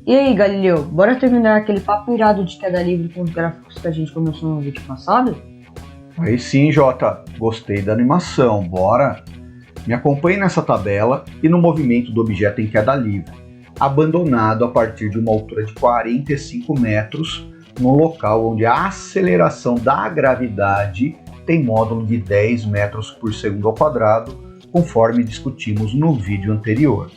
E aí, Galileu, bora terminar aquele papo irado de queda livre com os gráficos que a gente começou no vídeo passado? Aí sim, Jota, gostei da animação, bora? Me acompanhe nessa tabela e no movimento do objeto em queda livre, abandonado a partir de uma altura de 45 metros, no local onde a aceleração da gravidade tem módulo de 10 metros por segundo ao quadrado, conforme discutimos no vídeo anterior.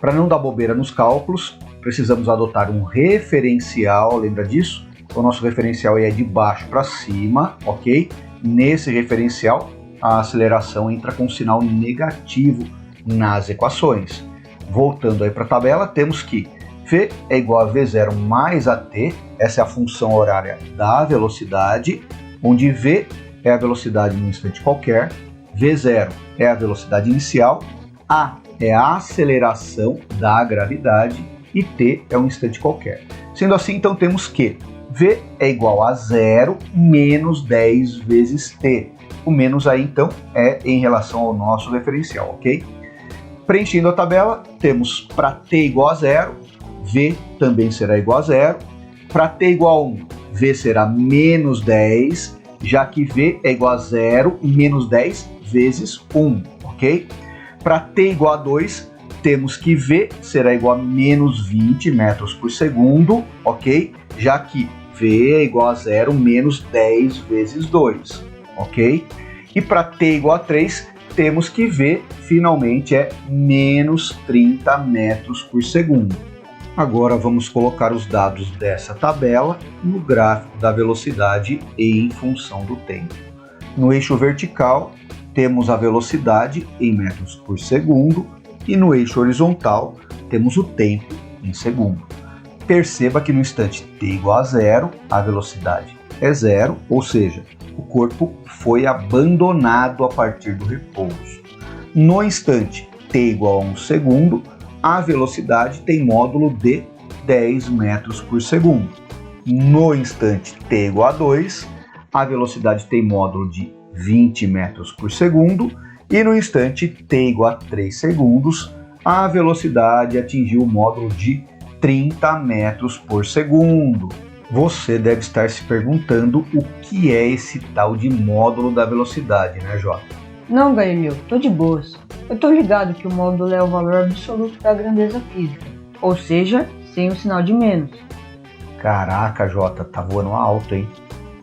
Para não dar bobeira nos cálculos, precisamos adotar um referencial, lembra disso? O nosso referencial é de baixo para cima, ok? Nesse referencial, a aceleração entra com sinal negativo nas equações. Voltando aí para a tabela, temos que V é igual a V0 mais AT, essa é a função horária da velocidade, onde V é a velocidade num instante qualquer, V0 é a velocidade inicial, A é a aceleração da gravidade e T é um instante qualquer. Sendo assim, então temos que V é igual a 0 menos 10 vezes T. O menos aí, então, é em relação ao nosso referencial, ok? Preenchendo a tabela, temos para T igual a 0, V também será igual a 0. Para T igual a 1, V será menos 10, já que V é igual a 0 menos 10 vezes 1, ok? Para T igual a 2, temos que V será igual a menos 20 metros por segundo, ok? Já que V é igual a 0 menos 10 vezes 2, ok? E para T igual a 3, temos que V finalmente é menos 30 metros por segundo. Agora vamos colocar os dados dessa tabela no gráfico da velocidade em função do tempo. No eixo vertical, temos a velocidade em metros por segundo e no eixo horizontal, temos o tempo em segundo. Perceba que no instante t igual a 0, a velocidade é 0, ou seja, o corpo foi abandonado a partir do repouso. No instante t igual a 1 segundo, a velocidade tem módulo de 10 metros por segundo. No instante t igual a 2, a velocidade tem módulo de 20 metros por segundo. E no instante t igual a 3 segundos, a velocidade atingiu o módulo de 30 metros por segundo. Você deve estar se perguntando o que é esse tal de módulo da velocidade, né, Jota? Não, Galileu, tô de boas. Eu tô ligado que o módulo é o valor absoluto da grandeza física, ou seja, sem o sinal de menos. Caraca, Jota, tá voando alto, hein?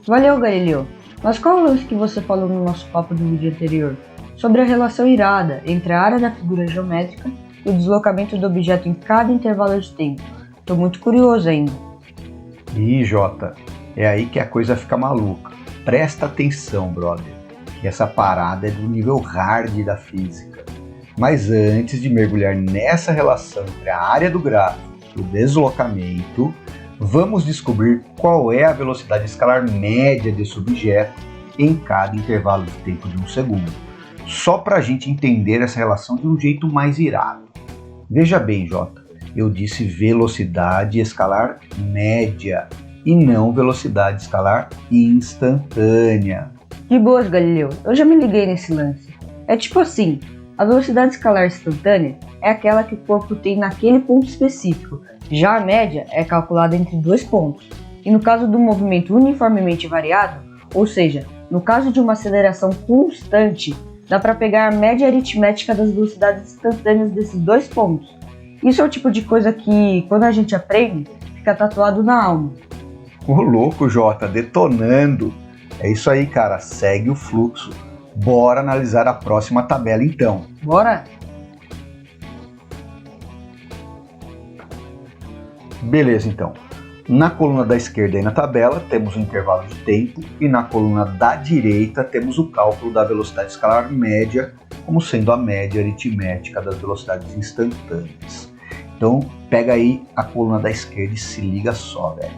Valeu, Galileu. Mas qual é o lance que você falou no nosso papo do vídeo anterior? Sobre a relação irada entre a área da figura geométrica e o deslocamento do objeto em cada intervalo de tempo. Tô muito curioso ainda. Ih, Jota, é aí que a coisa fica maluca. Presta atenção, brother, que essa parada é do nível hard da física. Mas antes de mergulhar nessa relação entre a área do gráfico e o deslocamento, vamos descobrir qual é a velocidade escalar média desse objeto em cada intervalo de tempo de 1 segundo. Só para a gente entender essa relação de um jeito mais irado. Veja bem, Jota, eu disse velocidade escalar média e não velocidade escalar instantânea. De boas, Galileu, eu já me liguei nesse lance. É tipo assim, a velocidade escalar instantânea é aquela que o corpo tem naquele ponto específico, já a média é calculada entre dois pontos. E no caso do movimento uniformemente variado, ou seja, no caso de uma aceleração constante, dá para pegar a média aritmética das velocidades instantâneas desses dois pontos. Isso é o tipo de coisa que, quando a gente aprende, fica tatuado na alma. Ô louco, Jota, detonando! É isso aí, cara, segue o fluxo. Bora analisar a próxima tabela então. Bora? Beleza, então. Na coluna da esquerda aí na tabela temos o intervalo de tempo e na coluna da direita temos o cálculo da velocidade escalar média como sendo a média aritmética das velocidades instantâneas. Então pega aí a coluna da esquerda e se liga só, velho.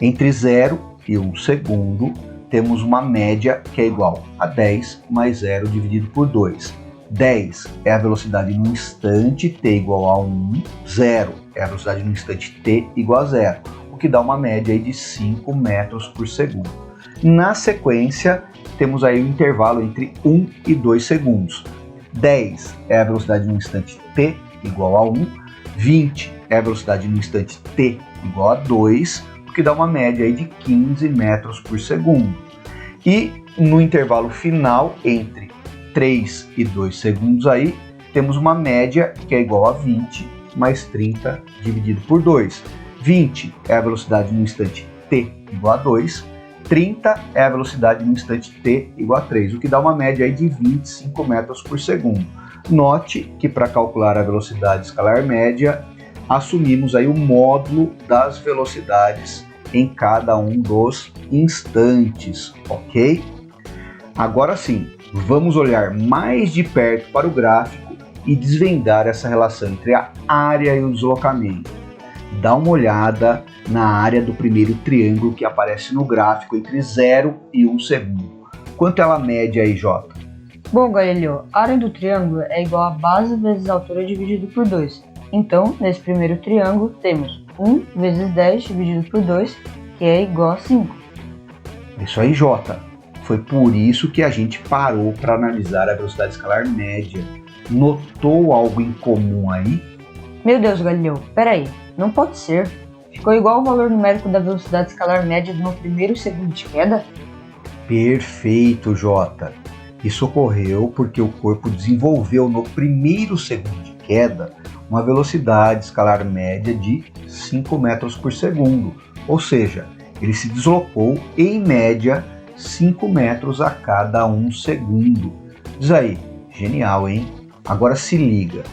Entre 0 e 1 segundo temos uma média que é igual a 10 mais 0 dividido por 2. 10 é a velocidade no instante t igual a 1, 0 é a velocidade no instante t igual a 0, o que dá uma média aí de 5 metros por segundo. Na sequência, temos aí o intervalo entre 1 e 2 segundos. 10 é a velocidade no instante t igual a 1, 20 é a velocidade no instante t igual a 2, o que dá uma média aí de 15 metros por segundo. E no intervalo final, entre 3 e 2 segundos aí, temos uma média que é igual a 20 mais 30 dividido por 2. 20 é a velocidade no instante t igual a 2, 30 é a velocidade no instante t igual a 3, o que dá uma média aí de 25 metros por segundo. Note que para calcular a velocidade escalar média, assumimos aí o módulo das velocidades em cada um dos instantes, ok? Agora sim, vamos olhar mais de perto para o gráfico e desvendar essa relação entre a área e o deslocamento. Dá uma olhada na área do primeiro triângulo que aparece no gráfico entre 0 e 1 segundo. Quanto ela mede aí, Jota? Bom, Galileu, a área do triângulo é igual a base vezes a altura dividido por 2. Então, nesse primeiro triângulo, temos 1 vezes 10 dividido por 2, que é igual a 5. Isso aí, Jota. Foi por isso que a gente parou para analisar a velocidade escalar média. Notou algo em comum aí? Meu Deus, Galileu, peraí, não pode ser. Ficou igual ao valor numérico da velocidade escalar média no primeiro segundo de queda? Perfeito, Jota. Isso ocorreu porque o corpo desenvolveu no primeiro segundo de queda uma velocidade escalar média de 5 metros por segundo, ou seja, ele se deslocou em média 5 metros a cada 1 segundo. Diz aí, genial, hein? Agora se liga,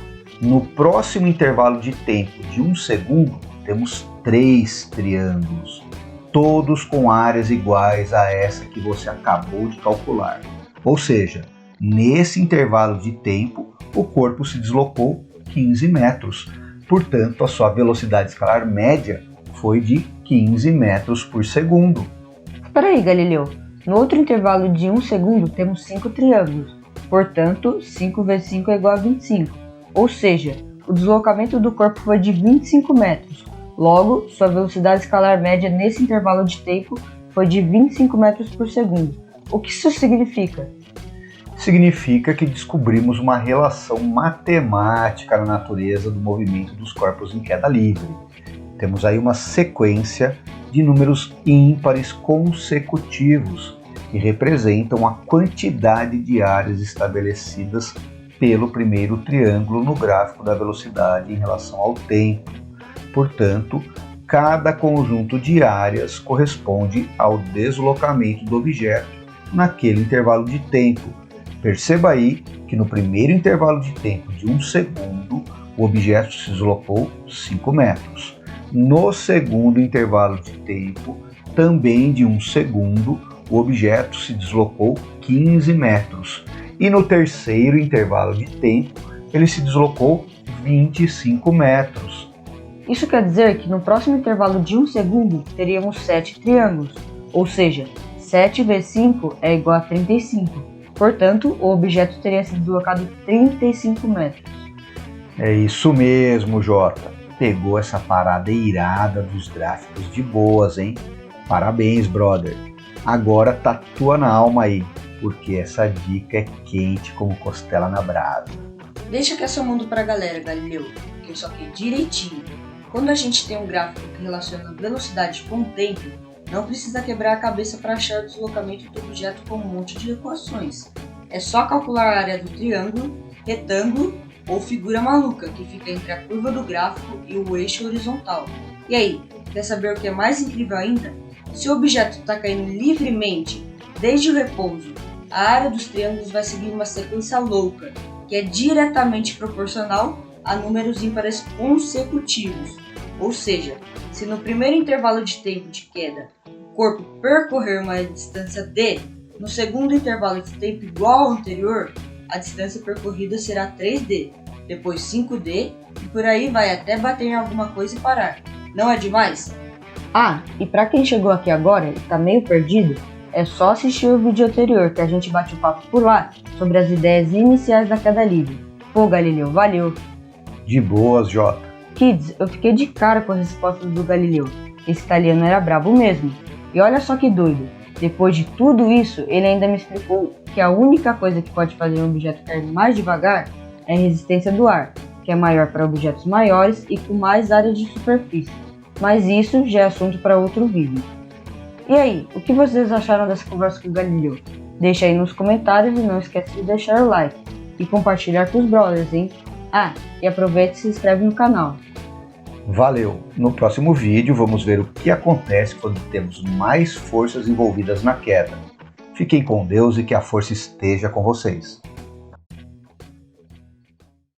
no próximo intervalo de tempo de 1 segundo, temos 3 triângulos, todos com áreas iguais a essa que você acabou de calcular. Ou seja, nesse intervalo de tempo, o corpo se deslocou 15 metros. Portanto, a sua velocidade escalar média foi de 15 metros por segundo. Espera aí, Galileu. No outro intervalo de 1 segundo, temos 5 triângulos. Portanto, 5 vezes 5 é igual a 25. Ou seja, o deslocamento do corpo foi de 25 metros. Logo, sua velocidade escalar média nesse intervalo de tempo foi de 25 metros por segundo. O que isso significa? Significa que descobrimos uma relação matemática na natureza do movimento dos corpos em queda livre. Temos aí uma sequência de números ímpares consecutivos que representam a quantidade de áreas estabelecidas pelo primeiro triângulo no gráfico da velocidade em relação ao tempo. Portanto, cada conjunto de áreas corresponde ao deslocamento do objeto naquele intervalo de tempo. Perceba aí que no primeiro intervalo de tempo de 1 segundo, o objeto se deslocou 5 metros. No segundo intervalo de tempo, também de 1 segundo, o objeto se deslocou 15 metros. E no terceiro intervalo de tempo, ele se deslocou 25 metros. Isso quer dizer que no próximo intervalo de 1 segundo, teríamos 7 triângulos, ou seja, 7 vezes 5 é igual a 35. Portanto, o objeto teria se deslocado 35 metros. É isso mesmo, Jota. Pegou essa parada irada dos gráficos de boas, hein? Parabéns, brother. Agora tatua na alma aí, porque essa dica é quente como costela na brasa. Deixa que essa eu mando pra galera, Galileu, que eu saquei direitinho. Quando a gente tem um gráfico que relaciona velocidade com o tempo, não precisa quebrar a cabeça para achar o deslocamento do objeto com um monte de equações. É só calcular a área do triângulo, retângulo ou figura maluca que fica entre a curva do gráfico e o eixo horizontal. E aí, quer saber o que é mais incrível ainda? Se o objeto está caindo livremente desde o repouso, a área dos triângulos vai seguir uma sequência louca, que é diretamente proporcional a números ímpares consecutivos. Ou seja, se no primeiro intervalo de tempo de queda o corpo percorrer uma distância d, no segundo intervalo de tempo igual ao anterior, a distância percorrida será 3d, depois 5d e por aí vai até bater em alguma coisa e parar. Não é demais? Ah, e para quem chegou aqui agora e está meio perdido, é só assistir o vídeo anterior que a gente bate o papo por lá sobre as ideias iniciais da queda livre. Pô, Galileu, valeu! De boas, Jota. Kids, eu fiquei de cara com as respostas do Galileu. Esse italiano era brabo mesmo. E olha só que doido. Depois de tudo isso, ele ainda me explicou que a única coisa que pode fazer um objeto cair mais devagar é a resistência do ar, que é maior para objetos maiores e com mais área de superfície, mas isso já é assunto para outro vídeo. E aí, o que vocês acharam dessa conversa com o Galileu? Deixa aí nos comentários e não esquece de deixar o like e compartilhar com os brothers, hein? Ah, e aproveita e se inscreve no canal. Valeu! No próximo vídeo vamos ver o que acontece quando temos mais forças envolvidas na queda. Fiquem com Deus e que a força esteja com vocês.